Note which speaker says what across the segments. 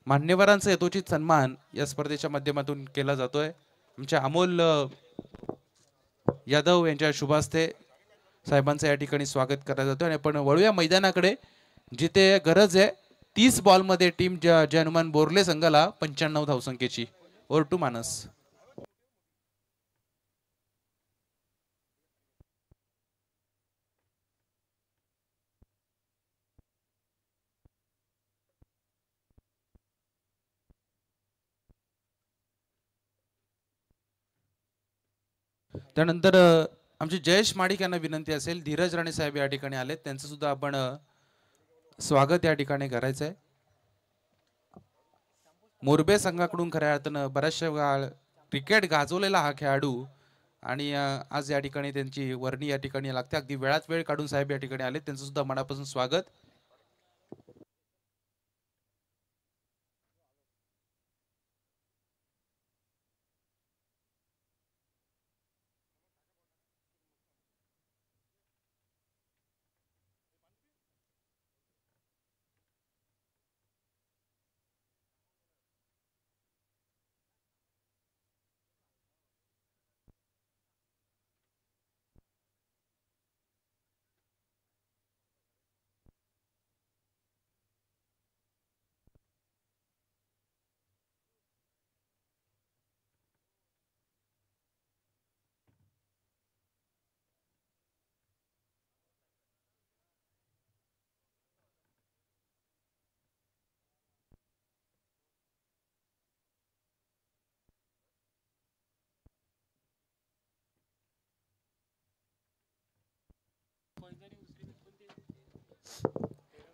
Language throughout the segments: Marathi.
Speaker 1: मान्यवरांचा यथोचित सन्मान या स्पर्धेच्या माध्यमातून केला जातोय। आमच्या अमोल यादव यांच्या शुभास्ते साहेबांचं या ठिकाणी स्वागत करण्यात जातं। आणि आपण वळूया मैदानाकडे, जिथे गरज आहे 30 बॉलमध्ये टीम जय हनुमान बोर्ले संघाला 95 धावसंख्येची। ओव्हर टू मानस। त्यानंतर आमचे जयेश माडिक यांना विनंती असेल, धीरज राणे साहेब या ठिकाणी आलेत, त्यांचं सुद्धा आपण स्वागत या ठिकाणी करायचं आहे। मोरबे संघाकडून खऱ्या अर्थानं बऱ्याचशा काळ क्रिकेट गाजवलेला हा खेळाडू, आणि आज या ठिकाणी त्यांची वर्णी या ठिकाणी लागते। अगदी वेळात वेळ काढून साहेब या ठिकाणी आले, त्यांचं सुद्धा मनापासून स्वागत।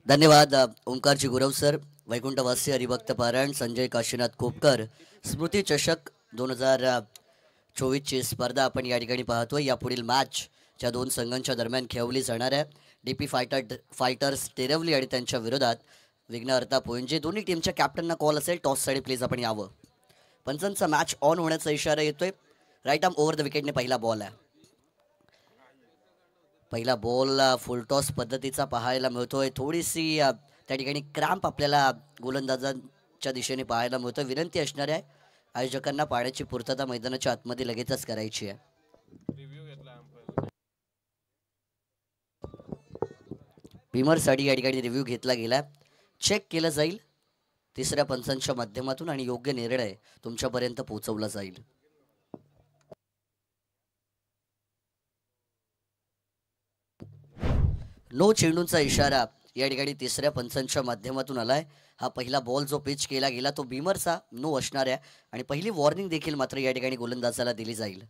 Speaker 2: धन्यवाद ओंकारजी गुरव सर, वैकुंठवासी हरिभक्त पारायण संजय काशीनाथ खोपकर स्मृती चषक 2024 ची स्पर्धा आपण या ठिकाणी पाहतोय। यापुढील मॅच ज्या दोन संघांच्या दरम्यान खेळवली जाणार आहे, डीपी फायटर्स टेरवली आणि त्यांच्या विरोधात विघ्नहर्ता पोयंजे। दोन्ही टीमच्या कॅप्टनना कॉल असेल, टॉस साठी प्लीज आपण यावं। पंचांचा मॅच ऑन होण्याचा इशारा येतोय। राईट आर्म ओव्हर द विकेटने पहिला बॉल आहे। पहिला बॉल फुल टॉस पद्धतीचा पाहायला मिळतोय। थोडीशी त्या ठिकाणी क्रॅम्प आपल्याला गोलंदाजांच्या दिशेने पाहायला मिळतोय। विनंती असणार आहे आयोजकांना पाण्याची पूर्तता मैदानाच्या आतमध्ये लगेचच करायची आहे। भीमरसाठी या ठिकाणी रिव्ह्यू घेतला गेला, चेक केलं जाईल तिसऱ्या पंचांच्या माध्यमातून आणि योग्य निर्णय तुमच्यापर्यंत पोहोचवला जाईल। नो चेंडूंचा इशारा या ठिकाणी तिसऱ्या पंचांच्या माध्यमातून आलाय। हा पहिला बॉल जो पिच केला गेला तो भीमरचा नो असणार आहे आणि पहिली वॉर्निंग देखील मात्र या ठिकाणी गोलंदाजाला दिली जाईल।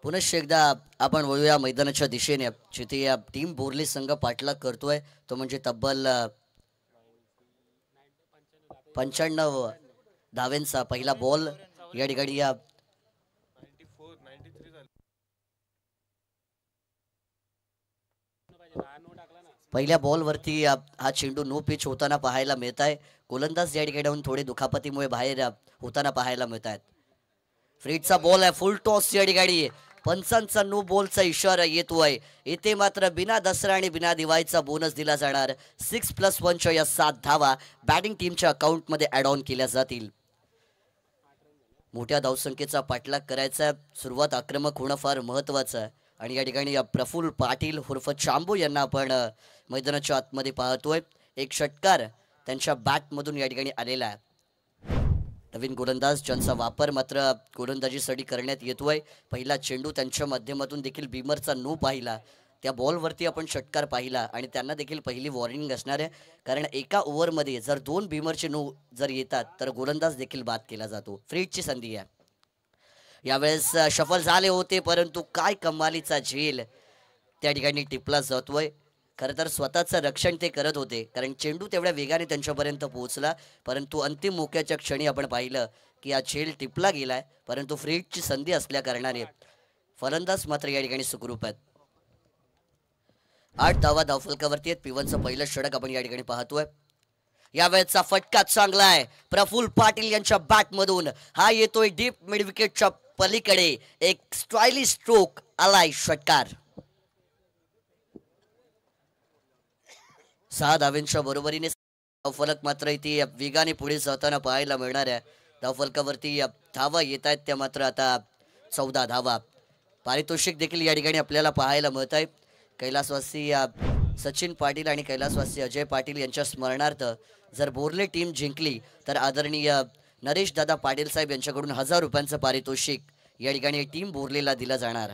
Speaker 2: पुनश्च एकदा आपण वळूया मैदानाच्या दिशेने, जिथे या टीम बोर्ली संघ पाठलाग करतोय तो म्हणजे तब्बल 95 धावेंचा पहिला बॉल या ठिकाणी या पहिल्या बॉलवरती हा चेंडू नो पिच होताना पाहायला मिळत आहे। गोलंदाज या ठिकाणी थोडे दुखापतीमुळे बाहेर होताना पाहायला मिळत आहेत। फ्रीडचा बॉल आहे, फुल टॉस या ठिकाणी पंचांचा नो बॉलचा इशारा येतोय। इथे मात्र बिना दसरा आणि बिना दिवाळीचा बोनस दिला जाणार। 6+1 या 7 धावा बॅटिंग टीमच्या अकाउंट मध्ये ऍड ऑन केल्या जातील। मोठ्या धावसंख्येचा पाठलाग करायचा, सुरुवात आक्रमक होणं फार महत्वाचं आहे। आणि या ठिकाणी प्रफुल्ल पाटील उर्फ चांबू यांना आपण मैदानाच्या आतमध्ये पाहतोय. एक षटकार त्यांच्या बॅटमधून या ठिकाणी आलेला आहे. नवीन गोलंदाज ज्यांचा वापर मात्र गोलंदाजीसाठी करण्यात येतोय. पहिला चेंडू त्यांच्या माध्यमातून देखील बीमरचा नो पाहिला, त्या बॉलवरती आपण षटकार पाहिला आणि त्यांना देखील पहिली वॉर्निंग असणार आहे. कारण एका ओव्हरमध्ये जर 2 बीमरचे नो जर येतात तर गोलंदाज देखील बाद केला जातो. फ्रीडची संधी आहे. यावेळेस शफल झाले होते, परंतु काय कमालीचा झेल त्या ठिकाणी टिपला जातोय. खरं तर स्वतःचं रक्षण ते करत होते, कारण चेंडू तेवढ्या वेगाने त्यांच्यापर्यंत पोहोचला, परंतु अंतिम मोक्याच्या क्षणी आपण पाहिलं की हा झेल टिपला गेलाय. परंतु फ्रीडची संधी असल्या कारणाने फलंदाज मात्र या ठिकाणी सुखरूप आहेत. 8 धावा धावफलकावरती आहेत. पिवनचं पहिलं षटक आपण या ठिकाणी पाहतोय. यावेळेचा फटका चांगला आहे प्रफुल्ल पाटील यांच्या बॅटमधून. हा येतोय डीप मिड विकेटच्या पलीकडे. एक स्टायलिश स्ट्रोक आलाय षटकार. 6 धावांच्या बरोबरीने धावफलक मात्र इथे वेगाने पुढे जाताना पाहायला मिळणार आहे. धावफलकावरती धावा येत आहेत त्या मात्र आता 14 धावा. पारितोषिक देखील या ठिकाणी आपल्याला पाहायला मिळत आहे. कैलासवासी सचिन पाटील आणि कैलासवासी अजय पाटील यांच्या स्मरणार्थ जर बोर्ले टीम जिंकली तर आदरणीय नरेश दादा पाटील साहेब यांच्याकडून 1000 रुपयांचं पारितोषिक या ठिकाणी टीम बोर्लेला दिलं जाणार.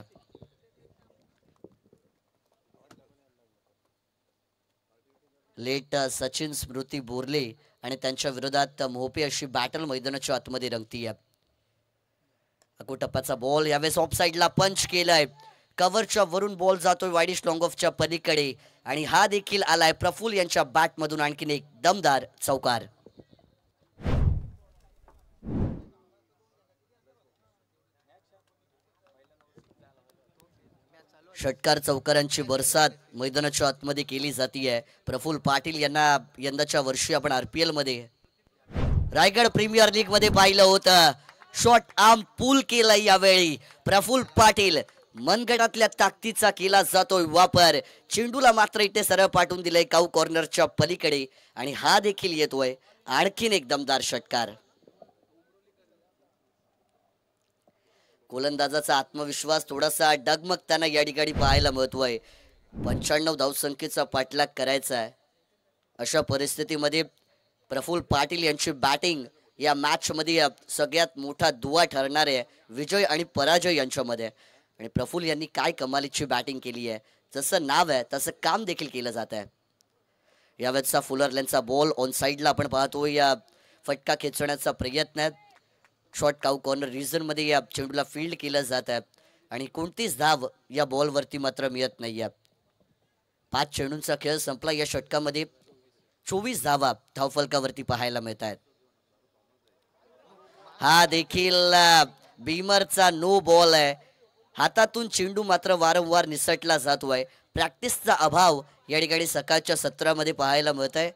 Speaker 2: लेट सचिन स्मृती बोर्ले आणि त्यांच्या विरोधात मोहपे अशी बॅटल मैदानाच्या आतमध्ये रंगतीये. टप्प्याचा बॉल यावेळेस ऑफ साइडला पंच केलाय. कव्हरच्या वरून बॉल जातोय वाईडिश लॉंग ऑफच्या पलीकडे आणि हा देखील आलाय प्रफुल्ल यांच्या बॅटमधून आणखीन एक दमदार चौकार. षटकार चौकारांची बरसात मैदानाच्या आतमध्ये केली जातीये. प्रफुल्ल पाटील यांना यंदाच्या वर्षी आपण RPL मध्ये रायगड प्रीमियर लीग मध्ये पाहिलं होतं. शॉर्ट आर्म पूल केलाय यावेळी प्रफुल्ल पाटील. मनगडातल्या ताकदीचा केला जातोय वापर. चेंडूला मात्र इथे सरळ पाठवून दिलंय काऊ कॉर्नरच्या पलीकडे आणि हा देखील येतोय आणखीन एक दमदार षटकार. गोलंदाजाचा आत्मविश्वास थोडासा डगमगताना या ठिकाणी पाहायला मिळतोय. 95 धावसंख्येचा पाठलाग करायचा आहे. अशा परिस्थितीमध्ये प्रफुल्ल पाटील यांची बॅटिंग या मॅच मध्ये सगळ्यात मोठा दुवा ठरणार आहे विजय आणि पराजय यांच्यामध्ये. आणि प्रफुल्ल यांनी काय कमालीची बॅटिंग केली आहे. जसं नाव आहे तसं काम देखील केलं जात आहे. यावेळेचा फुलरलँडचा बॉल ऑन साइडला आपण पाहतोय. या फटका खेचण्याचा प्रयत्न आहे. शॉर्ट काऊ कॉर्नर रिजन मध्ये या चेंडूला फील्ड केलं जात आहे आणि कोणतीच धाव या बॉलवरती मात्र मिळत नाहीये. 5 चेंडूंचा खेळ संपला. या षटकामध्ये 24 धावा धावफलकावरती पाहायला मिळत आहेत. हा देखील बीमरचा नो बॉल आहे. हातातून चेंडू मात्र वारंवार निसटला जातोय. प्रॅक्टिसचा अभाव या ठिकाणी सकाळच्या सत्रामध्ये पाहायला मिळत आहे.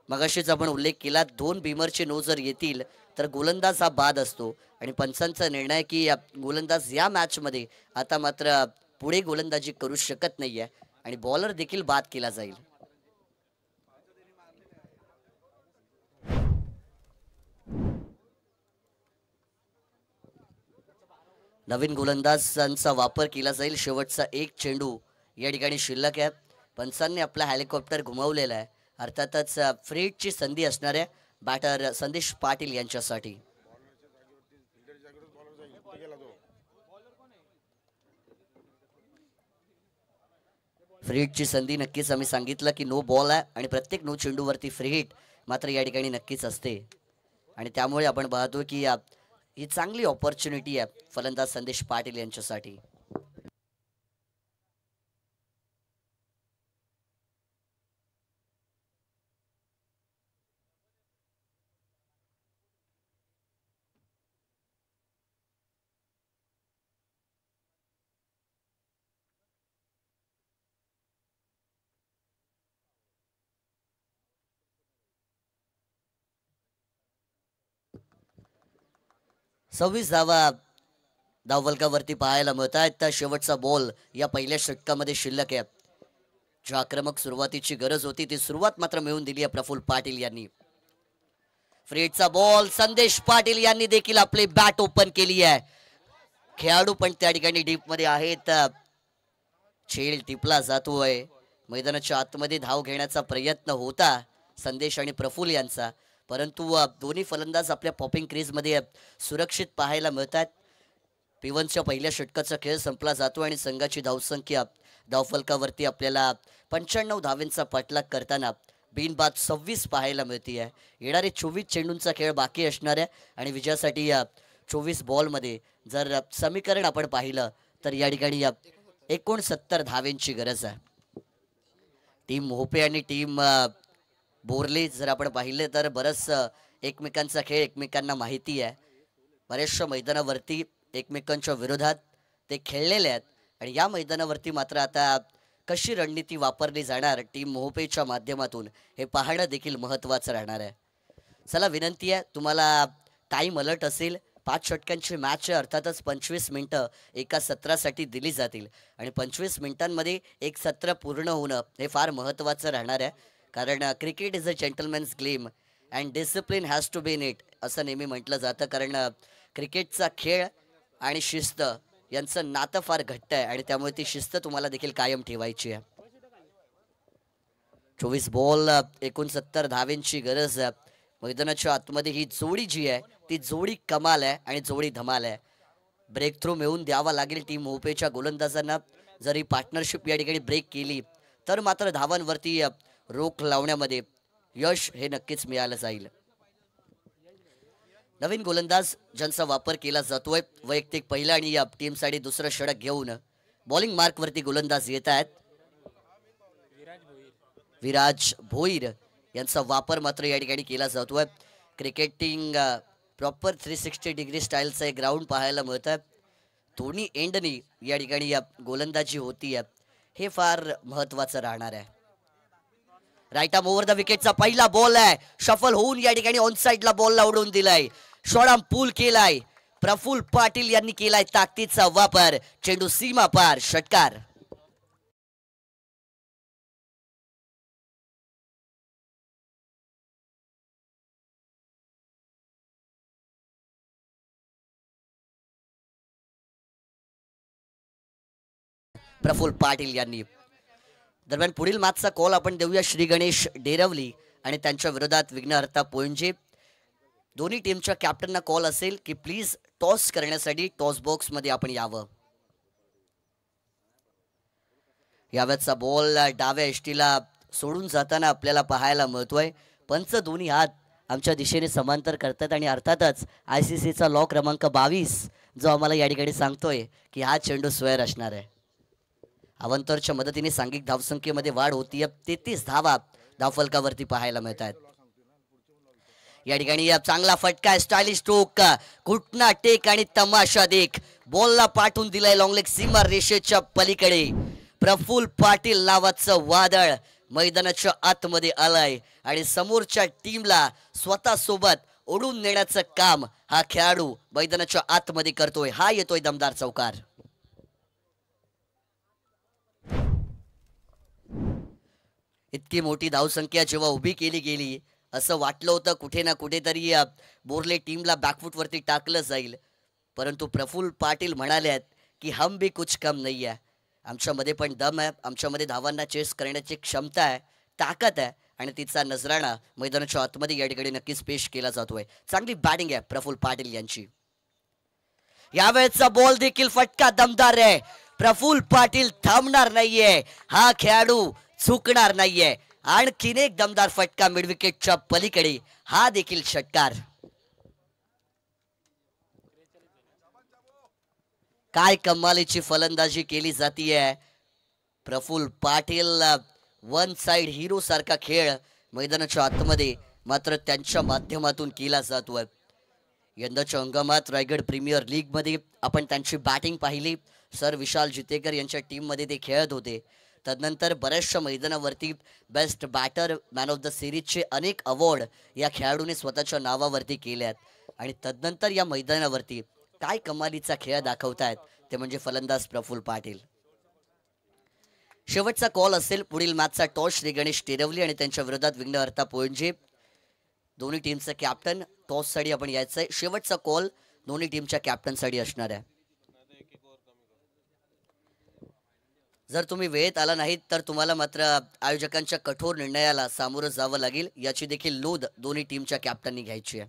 Speaker 2: मगाशीच आपण उल्लेख केला 2 बीमरचे नो जर येतील तर गोलंदाज हा बाद असतो आणि पंचांचा निर्णय की गोलंदाज या मॅच मध्ये आता मात्र पुढे गोलंदाजी करू शकत नाहीये आणि बॉलर देखील बाद केला जाईल. नवीन गोलंदाजांचा वापर केला जाईल. शेवटचा एक चेंडू या ठिकाणी शिल्लक आहे. पंचांनी आपला हेलिकॉप्टर घुमवलेला आहे. अर्थातच फ्रीडची संधी असणार आहे बॅटर संदेश पाटील यांच्यासाठी. फ्रीडची संधी नक्कीच आम्ही सांगितलं की नो बॉल आहे आणि प्रत्येक नो चेंडूवरती फ्री हिट मात्र या ठिकाणी नक्कीच असते आणि त्यामुळे आपण पाहतो की ही चांगली ऑपॉर्च्युनिटी आहे फलंदाज संदेश पाटील यांच्यासाठी. सव्वीस धावा धावफलकावरती पाहायला मिळत आहेत. तर शेवटचा बॉल या पहिल्या षटकामध्ये शिल्लक आहे. ज्या आक्रमक सुरुवातीची गरज होती ती सुरुवात मात्र मिळवून दिली आहे प्रफुल्ल पाटील यांनी. फ्रीडचा बॉल संदेश पाटील यांनी देखील आपली बॅट ओपन केली आहे. खेळाडू पण त्या ठिकाणी डीप मध्ये आहेत. छेड टिपला जातोय. मैदानाच्या आतमध्ये धाव घेण्याचा प्रयत्न होता संदेश आणि प्रफुल्ल यांचा, परंतु दोन्ही फलंदाज आपल्या पॉपिंग क्रीजमध्ये सुरक्षित पाहायला मिळतात. P1च्या पहिल्या षटकाचा खेळ संपला जातो आणि संघाची धावसंख्या धावफलकावरती आपल्याला 95 धावेंचा पाठलाग करताना बिनबाद 26 पाहायला मिळते आहे. येणारे 24 चेंडूंचा खेळ बाकी असणार आहे आणि विजयासाठी 24 बॉलमध्ये जर समीकरण आपण पाहिलं तर या ठिकाणी 69 धावेंची गरज आहे. टीम मोहपे आणि टीम बोरले जर आपण पाहिले तर बरंच एकमेकांचा खेळ एकमेकांना माहिती आहे. बऱ्याचशा मैदानावरती एकमेकांच्या विरोधात ते खेळलेले आहेत आणि या मैदानावरती मात्र आता कशी रणनीती वापरली जाणार टीम मोहपेच्या माध्यमातून हे पाहणं देखील महत्त्वाचं राहणार आहे. चला विनंती आहे, तुम्हाला टाईम अलर्ट असेल. 5 षटकांची मॅच आहे, अर्थातच 25 मिनटं एका सत्रासाठी दिली जातील आणि 25 मिनिटांमध्ये एक सत्र पूर्ण होणं हे फार महत्त्वाचं राहणार आहे. कारण cricket is a gentleman's game and discipline has to be in it असं नेहमी म्हटलं जातं. कारण क्रिकेटचा खेळ आणि शिस्त यांचं नातं फार घट्ट आहे आणि त्यामुळे ती शिस्त तुम्हाला देखील कायम ठेवायची आहे. 24 बॉल 69 धावेंची गरज आहे. मैदानाच्या आतमध्ये ही जोडी जी आहे ती जोडी कमाल आहे आणि जोडी धमाल आहे. ब्रेक थ्रू मिळवून द्यावा लागेल टीम मोहपेच्या गोलंदाजांना. जरी पार्टनरशिप या ठिकाणी ब्रेक केली तर मात्र धावांवरती रोख लावण्यामध्ये यश हे नक्कीच मिळालं जाईल. नवीन गोलंदाज ज्यांचा वापर केला जातोय, वैयक्तिक पहिला आणि या टीमसाठी दुसरं षटक घेऊन बॉलिंग मार्कवरती गोलंदाज येत आहेत. विराज भोईर यांचा वापर मात्र या ठिकाणी केला जातोय. क्रिकेटिंग प्रॉपर 360 डिग्री स्टाईलचं एक ग्राउंड पाहायला मिळतं. दोन्ही एंडनी या ठिकाणी गोलंदाजी होती आहे, हे फार महत्वाचं राहणार आहे. राईट आर्म ओव्हर द विकेटचा पहिला बॉल आहे, शफल होऊन या ठिकाणी ऑन साइडला बॉलला उडवून दिलाय. शॉर्ट पूल केलाय. प्रफुल्ल पाटील यांनी केलाय ताकदीचा वापर. चेंडू सीमा पार, षटकार. प्रफुल्ल पाटील यांनी. दरम्यान पुढील मॅचचा कॉल आपण देऊया श्री गणेश डेरवली आणि त्यांच्या विरोधात विघ्नहर्ता पोंजे. दोन्ही टीमच्या कॅप्टनना कॉल असेल की प्लीज टॉस करण्यासाठी टॉस बॉक्स मध्ये आपण यावं. यावेळचा बॉल डाव्या एष्टीला सोडून जाताना आपल्याला पाहायला मिळतोय. पंच दोन्ही हात आमच्या दिशेने समांतर करतात आणि अर्थातच ICCचा लॉ क्रमांक 22 जो आम्हाला या ठिकाणी सांगतोय की हा चेंडू स्क्वेअर असणार आहे. अवंतरच्या मदतीने सांघिक धावसंख्येमध्ये वाढ होतीये. 33 धावा धावफलकावरती पाहायला मिळत आहेत. या ठिकाणी चांगला फटका, स्टायलिश स्ट्रोक, घुटना टेक आणि तमाशा देख. बॉलला पाठवून दिलाय लॉंग लेग सीमा रेषेच्या पलीकडे. प्रफुल्ल पाटील नावाचं वादळ मैदानाच्या आतमध्ये आलाय आणि समोरच्या टीमला स्वतः सोबत ओढून नेण्याचं काम हा खेळाडू मैदानाच्या आतमध्ये करतोय. हा येतोय दमदार चौकार. इतकी मोठी धावसंख्या जेव्हा उभी केली गेली असं वाटलं होतं कुठे ना कुठेतरी बोरले टीमला बॅकफुट वरती टाकलं जाईल, परंतु प्रफुल्ल पाटील म्हणाले की हम भी कुछ कम नहीं है. आमच्यामध्ये पण दम आहे, आमच्यामध्ये धावांना चेस करण्याची क्षमता आहे, ताकद आहे आणि तिचा नजराणा मैदानाच्या आतमध्ये या ठिकाणी नक्कीच पेश केला जातोय. चांगली बॅटिंग आहे प्रफुल्ल पाटील यांची. यावेळेचा बॉल देखील फटका दमदार आहे. प्रफुल्ल पाटील थांबणार नाहीये, हा खेळाडू चुकणार नाहीये. आणखीन एक दमदार फटका मिड विकेटच्या पलीकडे, हा देखील षटकार. काय कमालीची फलंदाजी केली जातीये. Praful Patil one side hero सारखा खेळ मैदानाच्या आतमध्ये मात्र त्यांच्या माध्यमातून केला जातोय. यंदाच्या हंगामात रायगड प्रीमियर लीग मध्ये आपण त्यांची बॅटिंग पाहिली. सर विशाल जितेकर यांच्या टीम मध्ये ते खेळत होते. तदनंतर बऱ्याचशा मैदानावरती best batter, man of the सिरीजचे अनेक अवॉर्ड या खेळाडूने स्वतःच्या नावावरती केले आहेत आणि तदनंतर या मैदानावरती काय कमालीचा खेळ दाखवतायत ते म्हणजे फलंदाज प्रफुल्ल पाटील. शेवटचा कॉल असेल पुढील मॅचचा टॉस श्री गणेश टेरवली आणि त्यांच्या विरोधात विघ्नहर्ता पोंजे. दोन्ही टीमचे कॅप्टन टॉस साठी आपण यायचंय. शेवटचा कॉल दोन्ही टीमच्या कॅप्टन साठी असणार आहे. जर तुम्ही वेळेत आला नाहीत तर तुम्हाला मात्र आयोजकांच्या कठोर निर्णयाला सामोरं जावं लागेल, याची देखील नोंद दोन्ही टीमच्या कॅप्टननी घ्यायची आहे.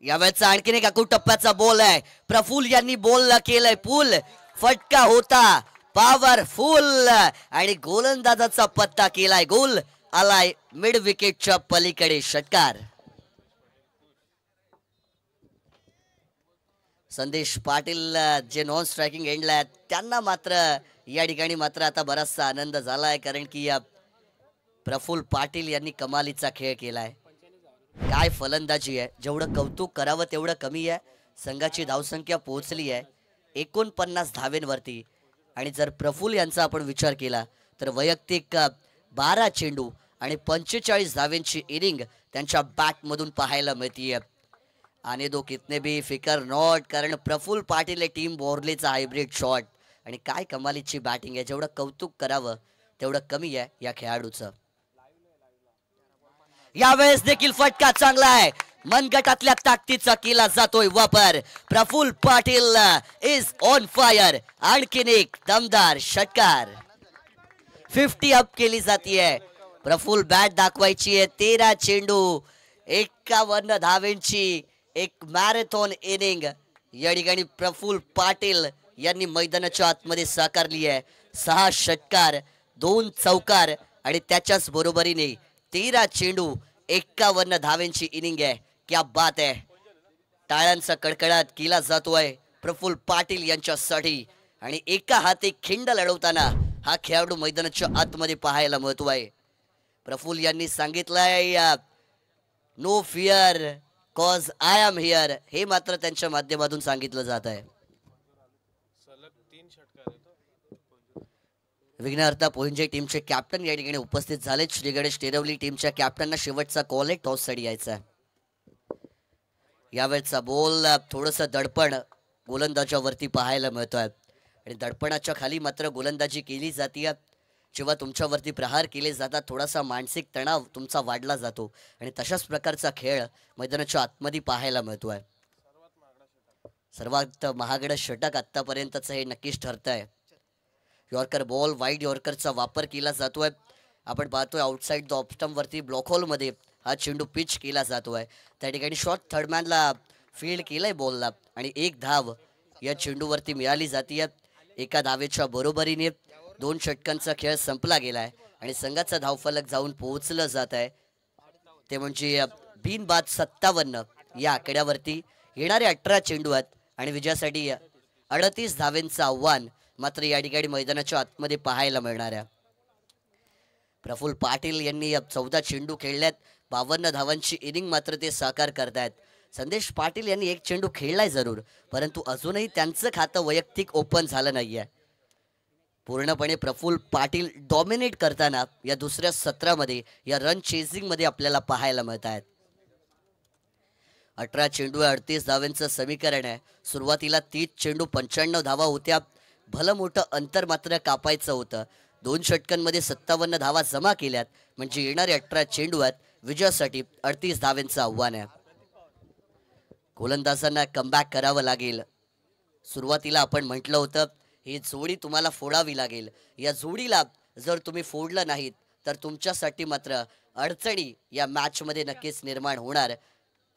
Speaker 2: यावेळेचा आणखीन एक अकूट टप्प्याचा बॉल आहे. प्रफुल्ल यांनी बॉल केलाय पूल, फटका होता पॉवरफुल आणि गोलंदाजाचा पत्ता केलाय गोल. आलाय मिड विकेटच्या पलीकडे षटकार. संदेश पाटील जे नॉन स्ट्रायकिंग एंडला आहेत त्यांना मात्र या ठिकाणी मात्र आता बराचसा आनंद झालाय, कारण की प्रफुल्ल पाटील यांनी कमालीचा खेळ केलाय. काय फलंदाजी आहे, जेवढं कौतुक करावं तेवढं कमी आहे. संघाची धावसंख्या पोहोचली आहे 49 धावेंवरती आणि जर प्रफुल्ल यांचा आपण विचार केला तर वैयक्तिक 12 चेंडू आणि 45 धावेंची इनिंग त्यांच्या बॅटमधून पाहायला मिळतीये. आने दो कितने भी फिकर नॉट, कारण प्रफुल्ल पाटील टीम बोर्लेचा हायब्रिड शॉट आणि काय कमालीची बॅटिंग आहे. जेवढं कौतुक करावं तेवढं कमी आहे या खेळाडूचं. यावेळेस देखील फटका चांगला आहे, मनगटातल्या ताकदीचा केला जातोय वापर. Praful Patil is on fire. आणखीन एक दमदार षटकार. 50 अप केली जातीये. प्रफुल्ल बॅट दाखवायची आहे. 13 चेंडू 51 धावेंची एक मॅरेथॉन इनिंग या ठिकाणी प्रफुल्ल पाटील यांनी मैदानाच्या आतमध्ये साकारली आहे. 6 षटकार 2 चौकार आणि त्याच्याच बरोबरीने 13 चेंडू 51 धावेंची इनिंग आहे. क्या बात आहे. टाळ्यांचा कडकडाट केला जातोय प्रफुल्ल पाटील यांच्यासाठी आणि एका हाती खिंड लढवताना हा खेळाडू मैदानाच्या आतमध्ये पाहायला मिळतोय. प्रफुल्ल यांनी सांगितलंय no fear cause I am here, हे मात्र त्यांच्या माध्यमातून सांगितलं जात आहे. विघ्नहर्ता पोहिंजे टीमचे कॅप्टन या ठिकाणी उपस्थित झाले. श्री गणेश टेरवली टीमच्या कॅप्टनना शेवटचा कॉल आहे, टॉस साठी यायचा. यावेळेचा बॉल थोडस दडपण गोलंदाजावरती पाहायला मिळतोय आणि दडपणाच्या खाली मात्र गोलंदाजी केली जाते. जेव्हा तुमच्यावरती प्रहार केले जातात थोडासा मानसिक तणाव तुमचा वाढला जातो आणि तशाच प्रकारचा खेळ मैदानाच्या आतमध्ये पाहायला मिळतोय. सर्वात महागडं षटक आतापर्यंतचं हे नक्कीच ठरतंय. यॉर्कर बॉल, वाईड यॉर्करचा वापर केला जातोय. आपण पाहतोय आउटसाइड द ऑफ स्टंप वरती ब्लॉक होल मध्ये हा चेंडू पिच केला जातोय. त्या ठिकाणी शॉर्ट थर्डमॅनला फील्ड केलंय बॉलला आणि 1 धाव या चेंडूवरती मिळाली जाते. एका धावेच्या बरोबरीने 2 षटकांचा खेळ संपला गेलाय आणि संघाचा धावफलक जाऊन पोहोचलं जात आहे ते म्हणजे बिनबाद 57 या आकड्यावरती. येणारे 18 चेंडू आहेत आणि विजयासाठी 38 धावेंचं आव्हान मात्र या ठिकाणी मैदानाच्या आतमध्ये पाहायला मिळणार आहे. प्रफुल्ल पाटील यांनी 14 चेंडू खेळल्यात, 52 धावांची इनिंग मात्र ते साकार करतायत. संदेश पाटील यांनी 1 चेंडू खेळलाय जरूर, परंतु अजूनही त्यांचं खातं वैयक्तिक ओपन झालं नाहीये. पूर्णपणे प्रफुल्ल पाटील डॉमिनेट करताना या दुसऱ्या सत्रामध्ये या रन चेसिंग मध्ये आपल्याला पाहायला मिळत आहेत. 18 चेंडू 38 धावांचं समीकरण आहे. सुरुवातीला 30 चेंडू 95 धावा होत्या. भलं मोठं अंतर मात्र कापायचं होतं. 2 षटकांमध्ये 57 धावा जमा केल्यात म्हणजे येणारे 18 चेंडू आहेत विजयासाठी 38 धावांचं आव्हान आहे. गोलंदाजांना कमबॅक करावं लागेल. सुरुवातीला आपण म्हटलं होतं ही जोडी तुम्हाला फोडावी लागेल. या जोडीला जर तुम्ही फोडलं नाहीत तर तुमच्यासाठी मात्र अडचणी या मॅच मध्ये नक्कीच निर्माण होणार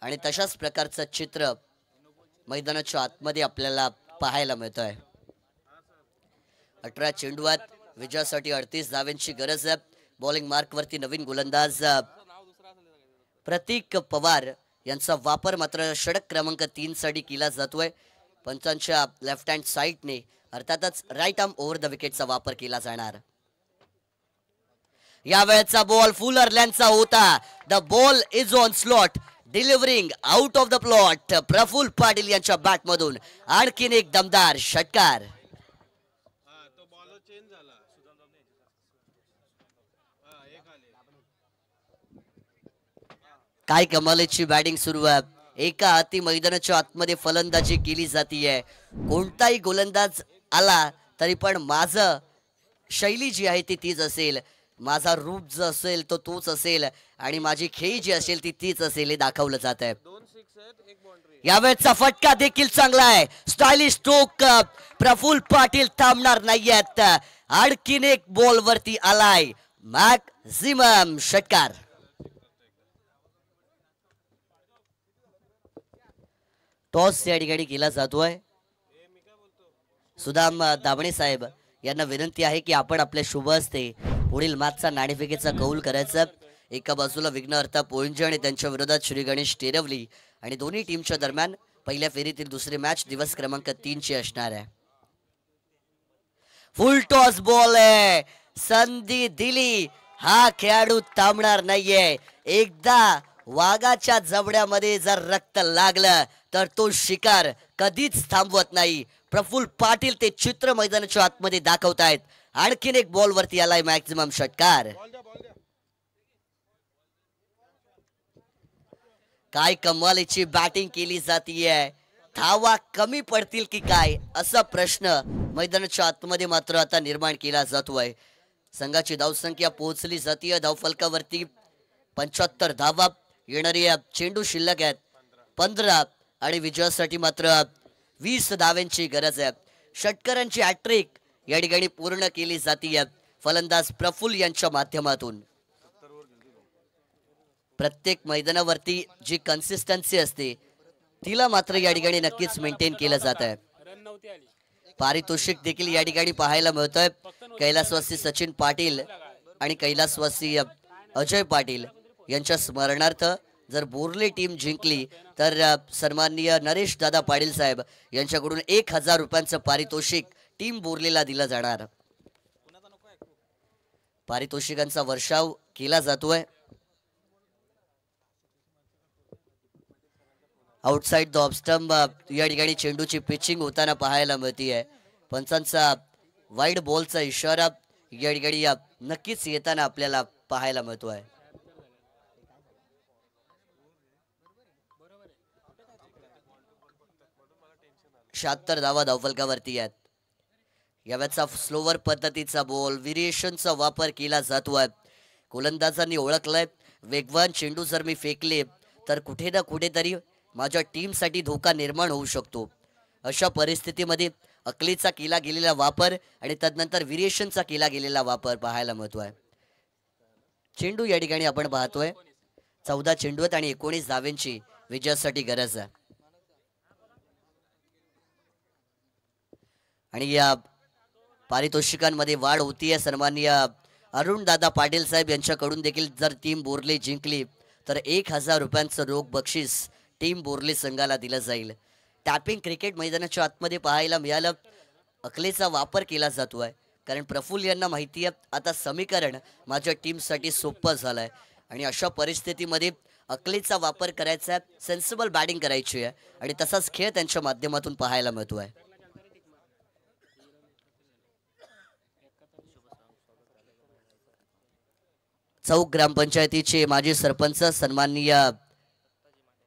Speaker 2: आणि तशाच प्रकारचं चित्र मैदानाच्या आतमध्ये आपल्याला पाहायला मिळत आहे. 18 चेंडूत विजयासाठी 38 धावांची गरज आहे. बॉलिंग मार्क वरती नवीन गोलंदाज प्रतीक पवार यांचा वापर मात्र षटक क्रमांक 3 साठी केला जातोय. पंचांच्या लेफ्ट हँड साइडने अर्थातच राईट आर्म ओव्हर द विकेटचा वापर केला जाणार. यावेळेचा बॉल फुलरलँडचा होता. The ball is on slot, delivering out of the plot. Praful Patil यांच्या बॅट मधून आणखीन एक दमदार षटकार. काय कमालीची बॅटिंग सुरू आहे. एका हाती मैदानाच्या आतमध्ये फलंदाजी केली जातीये. कोणताही गोलंदाज आला तरी पण माझं शैली जी आहे ती तीच असेल, माझा रूप जो असेल तो तोच असेल आणि माझी खेळी जी असेल ती तीच असेल हे दाखवलं जात आहे. यावेळेचा फटका देखील चांगला आहे. Stylish stroke. प्रफुल्ल पाटील थांबणार नाहीयेत. आणखीन एक बॉल वरती आलाय मॅक्झिमम षटकार. टॉस या ठिकाणी केला जातोय. सुदाम दाभणे साहेब यांना विनंती आहे की आपण आपल्या शुभ हस्ते पुढील मॅचचा नाणेफेकीचा कौल करायचा. एका बाजूला विघ्नहर्ता पोळंजे आणि त्यांच्या विरोधात श्री गणेश टेरवली आणि दोन्ही टीमच्या दरम्यान पहिल्या फेरीतील दुसरी मॅच दिवस क्रमांक 3 ची असणार आहे. फुल टॉस बॉल आहे. संधी दिली. हा खेळाडू थांबणार नाहीये. एकदा वाघाच्या जबड्यामध्ये जर रक्त लागलं तर तो शिकार कधीच थांबवत नाही. प्रफुल्ल पाटील ते चित्र मैदानाच्या आतमध्ये दाखवतायत. आणखीन एक बॉल वरती आलाय मॅक्झिमम षटकार. काय कमालीची बॅटिंग केली जातीये. धावा कमी पडतील की काय असा प्रश्न मैदानाच्या आतमध्ये मात्र आता निर्माण केला जातोय. संघाची धावसंख्या पोहोचली जातीय धावफलकावरती 75 धावा. येणारी चेंडू शिल्लक आहेत 15 आणि विजयासाठी मात्र 20 धाव्यांची गरज आहे. षटकारांची हॅट्रिक या ठिकाणी पूर्ण केली जातीय फलंदाज प्रफुल्ल यांच्या माध्यमातून. प्रत्येक मैदानावरती जी कन्सिस्टन्सी असते तिला मात्र या ठिकाणी नक्कीच मेंटेन केलं जात आहे. पारितोषिक देखील या ठिकाणी पाहायला मिळतंय. कैलासवासी सचिन पाटील आणि कैलासवासी अजय पाटील यांच्या स्मरणार्थ जर बोर्ले टीम जिंकली तर सन्माननीय नरेश दादा पाटील साहेब यांच्याकडून 1000 रुपयांचं पारितोषिक टीम बोर्लेला दिलं जाणार. पारितोषिकांचा वर्षाव केला जातोय. आउटसाइड द ऑफ स्टंप या ठिकाणी चेंडूची पिचिंग होताना पाहायला मिळतीये. पंचांचा वाईड बॉलचा इशारा या ठिकाणी नक्कीच येताना आपल्याला पाहायला मिळतोय. शहात्तर धावा धावफलकावरती आहेत. यावेळेचा स्लोवर पद्धतीचा बॉल व्हेरिएशनचा वापर केला जातोय. गोलंदाजांनी ओळखलंय वेगवान चेंडू जर मी फेकले तर कुठे ना कुठेतरी माझ्या टीमसाठी धोका निर्माण होऊ शकतो. अशा परिस्थितीमध्ये अकलेचा केला गेलेला वापर आणि तदनंतर व्हेरिएशनचा केला गेलेला वापर पाहायला मिळतोय. चेंडू या ठिकाणी आपण पाहतोय 14 चेंडू आहेत आणि 19 धाव्यांची विजयासाठी गरज आहे. आणि या पारितोषिकांमध्ये वाढ होतीये. सन्माननीय अरुण दादा पाटील साहेब यांच्याकडून देखील जर टीम बोर्ले जिंकली तर 1000 रुपयांचं रोख बक्षीस टीम बोर्ले संघाला दिलं जाईल. टॅपिंग क्रिकेट मैदानाच्या आतमध्ये पाहायला मिळालं. अकलेचा वापर केला जातोय कारण प्रफुल्ल यांना माहिती आहे आता समीकरण माझ्या टीमसाठी सोपं झालंय आणि अशा परिस्थितीमध्ये अकलेचा वापर करायचा, सेन्सिबल बॅटिंग करायची आहे आणि तसाच खेळ त्यांच्या माध्यमातून पाहायला मिळतोय. चौक ग्रामपंचायतीचे माजी सरपंच सन्माननीय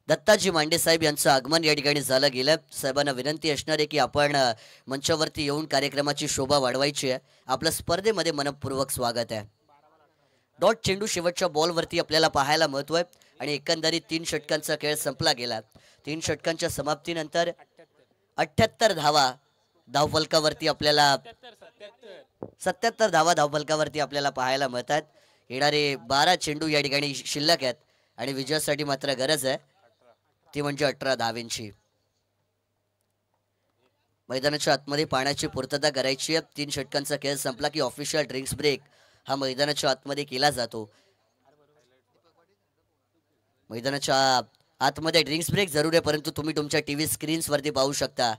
Speaker 2: दत्ताजी मांडे साहेब यांचं आगमन या ठिकाणी झालं गेलं. साहेबांना विनंती असणार आहे की आपण मंचावरती येऊन कार्यक्रमाची शोभा वाढवायची आहे. आपलं स्पर्धेमध्ये मनपूर्वक स्वागत आहे. डॉट चेंडू शेवटच्या बॉलवरती आपल्याला पाहायला मिळतोय आणि एकंदरीत 3 षटकांचा खेळ संपला गेला. 3 षटकांच्या समाप्तीनंतर 78 धावा धावफलकावरती आपल्याला 77 धावा धावफलकावरती आपल्याला पाहायला मिळतात. येणारे 12 चेंडू या ठिकाणी शिल्लक आहेत आणि विजयासाठी मात्र गरज आहे ती म्हणजे 18 धावेंची. मैदानाच्या आतमध्ये पाण्याची पूर्तता करायची आहे. 3 षटकांचा खेळ संपला की ऑफिशियल ड्रिंक्स ब्रेक हा मैदानाच्या आतमध्ये केला जातो. मैदानाच्या आतमध्ये ड्रिंक्स ब्रेक जरूर आहे परंतु तुम्ही तुमच्या टीव्ही स्क्रीन्स वरती पाहू शकता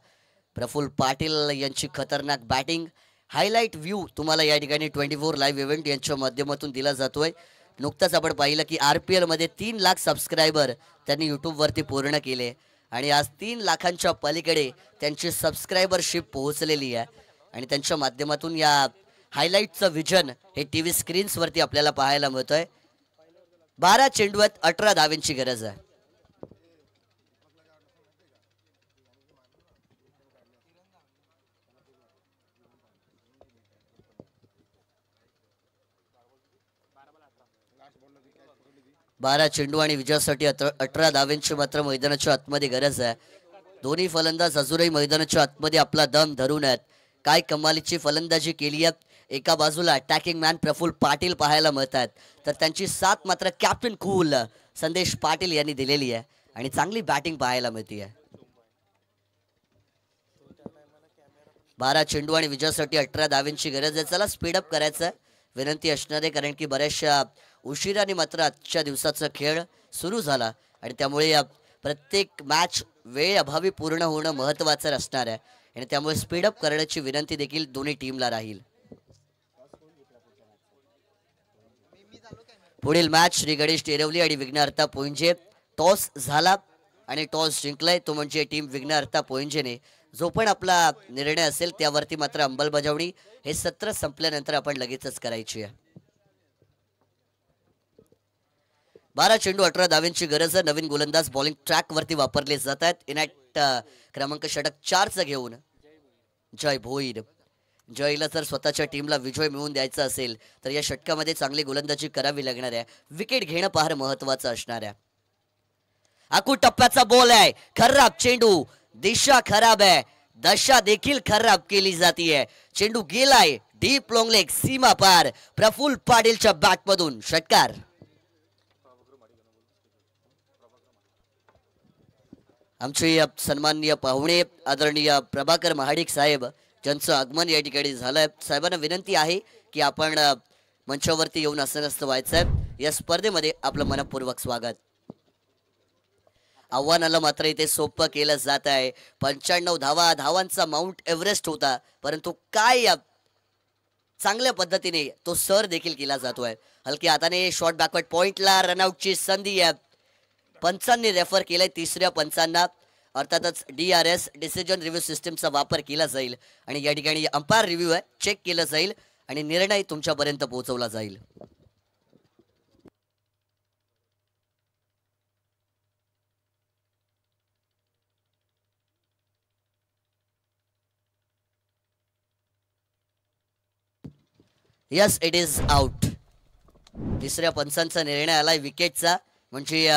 Speaker 2: प्रफुल्ल पाटील यांची खतरनाक बॅटिंग. हायलाइट व्ह्यू तुम्हाला या ठिकाणी 24 लाईव्ह इव्हेंट यांच्या माध्यमातून दिला जातोय. नुकताच आपण पाहिलं की RPL मध्ये 3 लाख सबस्क्रायबर त्यांनी यूट्यूबवरती पूर्ण केले आणि आज 3 लाखांच्या पलीकडे त्यांची सबस्क्रायबरशिप पोहोचलेली आहे आणि त्यांच्या माध्यमातून या हायलाइटचं विजन हे टीव्ही स्क्रीन्सवरती आपल्याला पाहायला मिळतंय. 12 चेंडू आहेत, 18 धावेंची गरज आहे. 12 चेंडू आणि विजयासाठी 18 धावांची मात्र मैदानाच्या आतमध्ये गरज आहे. दोन्ही फलंदाज अजूनही मैदानाच्या आतमध्ये आपला दम धरून आहेत. काय कमालीची फलंदाजी केली आहे. एका बाजूला अटॅकिंग मॅन प्रफुल्ल पाटील पाहायला मिळत आहेत, तर त्यांची साथ मात्र कॅप्टन कूल संदेश पाटील यांनी दिलेली आहे आणि चांगली बॅटिंग पाहायला मिळते आहे. 12 चेंडू आणि विजयासाठी 18 धावांची गरज आहे. चला स्पीडअप करायचं विनंती असणार आहे, कारण की बऱ्याचशा उशिराने मात्र आजच्या दिवसाचा खेळ सुरू झाला आणि त्यामुळे प्रत्येक मॅच वेळ अभावी पूर्ण होणं महत्त्वाचं असणार आहे आणि त्यामुळे स्पीडअप करण्याची विनंती देखील दोन्ही टीमला राहील. पुढील मॅच श्री गणेश टेरवली आणि विघ्नहर्ता पोंजे. टॉस झाला आणि टॉस जिंकलाय तो म्हणजे टीम विघ्नहर्ता पोंजेने. जो पण आपला निर्णय असेल त्यावरती मात्र अंमलबजावणी हे सत्र संपल्यानंतर आपण लगेचच करायची आहे. 12 चेंडू 18 धावांची गरज आहे. नवीन गोलंदाज बॉलिंग ट्रॅक वरती वापरले जात आहेत. इनॅट क्रमांक षटक 4चा घेऊन जय भोईर. जयला जर स्वतःच्या टीमला विजय मिळवून द्यायचा असेल तर या षटकामध्ये चांगली गोलंदाजी करावी लागणार आहे. विकेट घेणं फार महत्वाचं असणार आहे. आकू टप्प्याचा बॉल आहे. खराब चेंडू, दिशा खराब आहे, दशा देखील खराब केली जातीये. चेंडू गेलाय डीप लॉंग लेग सीमा पार. प्रफुल्ल पाटीलच्या बॅट मधून षटकार. आमचे सन्माननीय पाहुणे आदरणीय प्रभाकर महाडिक साहेब ज्यांचं आगमन या ठिकाणी झालंय. साहेबांना विनंती आहे की आपण मंचावरती येऊन आसनस्थ व्हायचं. या स्पर्धेमध्ये आपलं मनपूर्वक स्वागत. आव्हानाला मात्र इथे सोपं केलं जात आहे. 95 धावांचा माउंट एव्हरेस्ट होता, परंतु काय चांगल्या पद्धतीने तो सर देखील केला जातोय. हलक्या हाताने शॉर्ट बॅकवर्ड पॉइंटला रनआउटची संधी आहे. पंचांनी रेफर केलंय तिसऱ्या पंचांना. अर्थातच DRS डिसिजन रिव्ह्यू सिस्टीमचा वापर केला जाईल आणि या ठिकाणी अंपायर रिव्ह्यू आहे चेक केलं जाईल आणि निर्णय तुमच्यापर्यंत पोहोचवला जाईल. Yes it is out. तिसऱ्या पंचांचा निर्णय आलाय विकेटचा, म्हणजे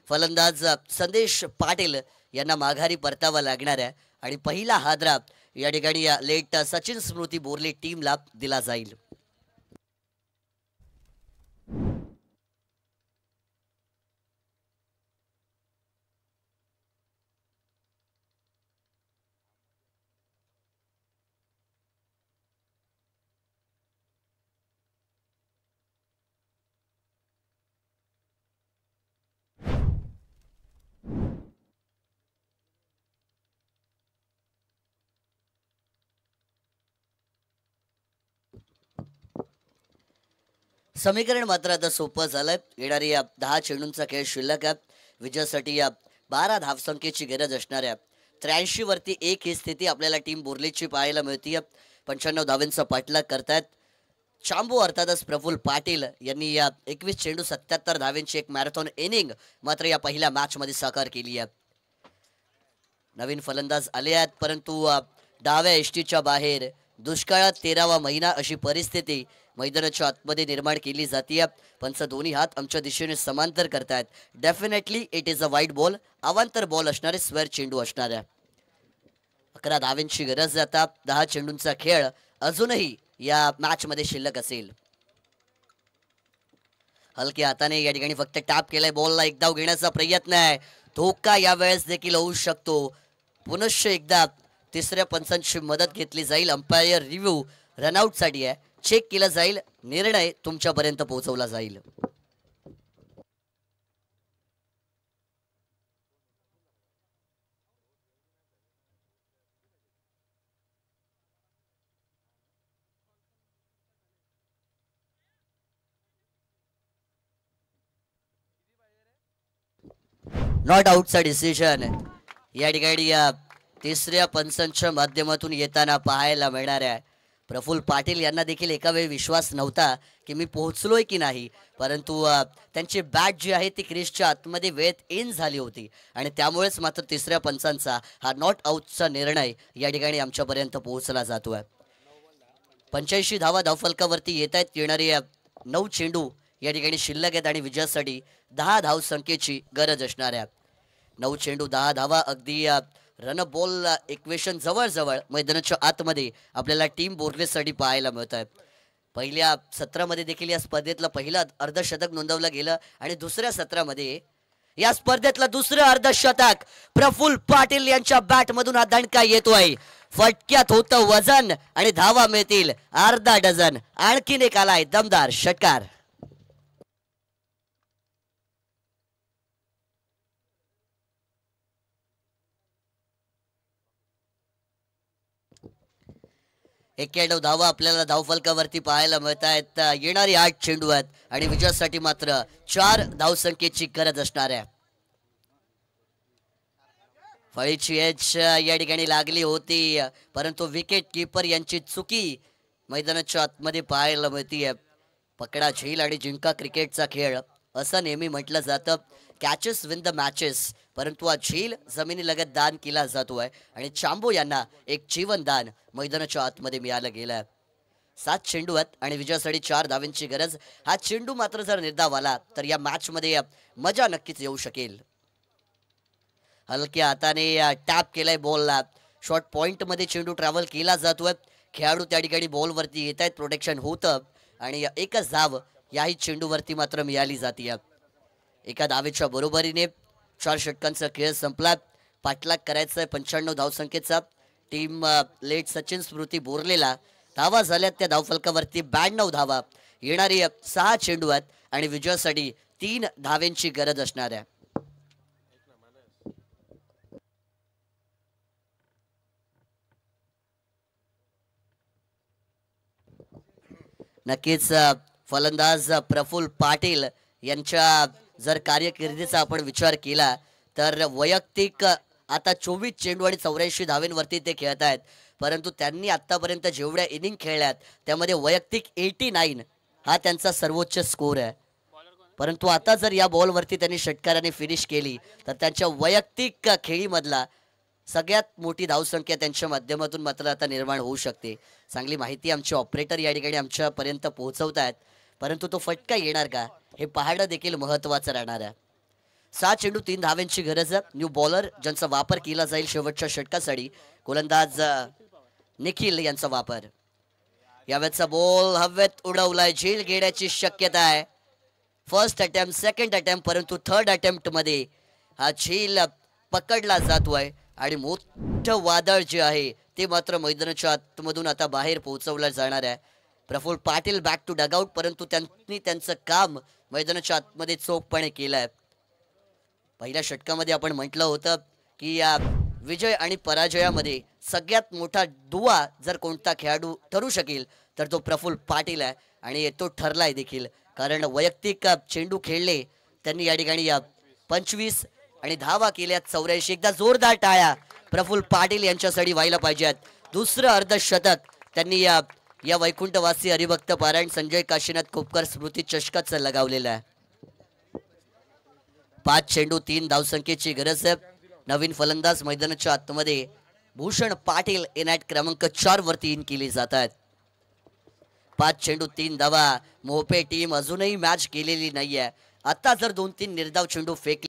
Speaker 2: फलंदाज संदेश पाटील यांना माघारी परतावा लागणार आहे आणि पहिला हादरा या ठिकाणी लेट सचिन स्मृती बोर्ले टीमला दिला जाईल. समीकरण मात्र आता सोपं झालंय. येणारी 10 चेंडूंचा खेळ शिल्लक आहे. विजयासाठी 12 धावसंख्येची गरज असणार आहे. 83 वरती 1 ही स्थिती आपल्याला टीम बोर्लेची पाहायला मिळते. 95 धावांचा पाठलाग करतायत चांबू अर्थातच प्रफुल्ल पाटील यांनी 21 चेंडू 77 धावांची एक मॅरेथॉन इनिंग मात्र या पहिल्या मॅच मध्ये साकार केली आहे. नवीन फलंदाज आले आहेत, परंतु डाव्या एष्टीच्या बाहेर दुष्काळात 13वा महिना अशी परिस्थिती मैदानाच्या आतमध्ये निर्माण केली जाते. पंच दोन्ही हात आमच्या दिशेने समांतर करतायत. डेफिनेटली इट इज अ वाईट बॉल. अवांतर बॉल असणारे स्क्वेअर चेंडू असणार आहे. 11 धावांची गरज आता. 10 चेंडूंचा खेळ अजूनही या मॅच मध्ये शिल्लक असेल. हलक्या हाताने या ठिकाणी फक्त टॅप केलाय. बॉलला एक धाव घेण्याचा प्रयत्न आहे. धोका यावेळेस देखील होऊ शकतो. पुनश्च एकदा तिसऱ्या पंचांची मदत घेतली जाईल. अंपायर रिव्ह्यू रनआउट साठी आहे, चेक केला जाईल. निर्णय तुमच्यापर्यंत पोहोचवला जाईल. नॉट आउटचा डिसिजन या ठिकाणी तिसऱ्या पंचांच्या माध्यमातून येताना पाहायला मिळणार आहे. प्रफुल्ल पाटील यांना देखील एका वेळी विश्वास नव्हता की मी पोहोचलोय की नाही, परंतु त्यांची बॅट जी आहे ती क्रीजच्या आतमध्ये वेळेत इन झाली होती आणि त्यामुळेच मात्र तिसऱ्या पंचांचा हा नॉट आउटचा निर्णय या ठिकाणी आमच्यापर्यंत पोहोचला जातोय. 85 धावा धावफलकावरती येत आहेत. येणारे 9 चेंडू या ठिकाणी शिल्लक आहेत आणि विजयासाठी 10 धावसंख्येची गरज असणार आहे. 9 चेंडू 10 धावा, अगदी रन बॉल इक्वेशन जवळजवळ मैदानाच्या आतमध्ये आपल्याला टीम बोर्लेसाठी पाहायला मिळत आहे. पहिल्या सत्रामध्ये देखील या स्पर्धेतलं पहिलं अर्धशतक नोंदवलं गेलं आणि दुसऱ्या सत्रामध्ये या स्पर्धेतलं दुसरं अर्धशतक प्रफुल्ल पाटील यांच्या बॅट मधून हा दणका येतोय. फटक्यात होतं वजन आणि धावा मिळतील अर्धा डझन. आणखीन एक आलाय दमदार षटकार. एक्क्याण्णव धावा आपल्याला धावफलकावरती पाहायला मिळत आहेत. येणारी 8 चेंडू आहेत आणि विजयासाठी मात्र 4 धावसंख्येची गरज असणार आहे. फळीची एच या ठिकाणी लागली होती, परंतु विकेट किपर यांची चुकी मैदानाच्या आतमध्ये पाहायला मिळतीये. पकडा झेल आणि जिंका क्रिकेटचा खेळ असं नेहमी म्हटलं जातं. कॅचेस विन द मॅचेस, परंतु हा झेल जमिनीलगत दान केला जातोय आणि चांबो यांना एक जीवनदान मैदानाच्या आतमध्ये मिळालं गेलं. 7 चेंडू आहेत आणि विजयासाठी 4 धावांची गरज. हा चेंडू मात्र जर निर्धाव आला तर या मॅच मध्ये मजा नक्कीच येऊ शकेल. हलक्या हाताने टॅप केलाय बॉलला. शॉर्ट पॉइंट मध्ये चेंडू ट्रॅव्हल केला जातोय. खेळाडू त्या ठिकाणी बॉलवरती येत आहेत, प्रोटेक्शन होतं आणि एकच धाव याही चेंडूवरती मात्र मिळाली जाते. एका धावेच्या बरोबरीने 4 षटकांचा खेळ संपला. पाठलाग करायचा आहे 95 धावसंख्येचा. टीम लेट सचिन स्मृती बोरलेला धावा झाल्यात त्या धावफलकावरती 92 धावा. येणारी 6 चेंडू आहेत आणि विजयासाठी 3 धावेंची गरज असणार आहे. नक्कीच फलंदाज प्रफुल्ल पाटील यांच्या जर कारकिर्दीचा आपण विचार केला तर वैयक्तिक आता 24 चेंडू आणि 84 धावेंवरती ते खेळत आहेत, परंतु त्यांनी आतापर्यंत जेवढ्या इनिंग खेळल्यात त्यामध्ये वैयक्तिक 89 हा त्यांचा सर्वोच्च स्कोर आहे. परंतु आता जर या बॉलवरती त्यांनी षटकाराने फिनिश केली तर त्यांच्या वैयक्तिक खेळीमधला सगळ्यात मोठी धावसंख्या त्यांच्या माध्यमातून मात्र आता निर्माण होऊ शकते. चांगली माहिती आमचे ऑपरेटर या ठिकाणी आमच्यापर्यंत पोहोचवत आहेत, परंतु तो फटका येणार का हे पाहणं देखील महत्त्वाचं राहणार आहे. 7 चेंडू 3 धाव्यांची गरज आहे. न्यू बॉलर ज्यांचा वापर केला जाईल शेवटच्या षटकासाठी, गोलंदाज निखिल यांचा वापर. यावेळेचा बॉल हवेत उडवलाय. झेल घेण्याची शक्यता आहे. फर्स्ट अटेम्प्ट, सेकंड अटेम्प्ट, परंतु थर्ड अटेम्प्ट मध्ये हा झेल पकडला जातोय आणि मोठं वादळ जे आहे ते मात्र मैदानाच्या आतमधून आता बाहेर पोहोचवलं जाणार आहे. Praful Patil back to dugout, परंतु त्यांनी त्यांचं काम मैदानाच्या आतमध्ये चोखपणे केलंय. पहिल्या षटकामध्ये आपण म्हटलं होतं की या विजय आणि पराजयामध्ये सगळ्यात मोठा दुवा जर कोणता खेळाडू ठरू शकेल तर तो प्रफुल्ल पाटील आहे आणि तो ठरलाय देखील. कारण वैयक्तिक चेंडू खेळले त्यांनी या ठिकाणी 25 आणि धावा केल्या 84. एकदा जोरदार टाळ्या प्रफुल्ल पाटील यांच्यासाठी व्हायला पाहिजेत. दुसरं अर्धशतक त्यांनी या वैकुंठवासी हरिभक्त पारायण संजय काशीनाथ कोपकर स्मृती चषकाचं लगावलेलं आहे. 5 चेंडू 3 धावसंख्येची गरज आहे. नवीन फलंदाज मैदानाच्या आतमध्ये भूषण पाटील इनॅट क्रमांक 4 वरती इन केली जात आहेत. 5 चेंडू 3 धावा. मोहपे टीम अजूनही मॅच केलेली नाहीये. आता जर 2-3 निर्धाव चेंडू फेकले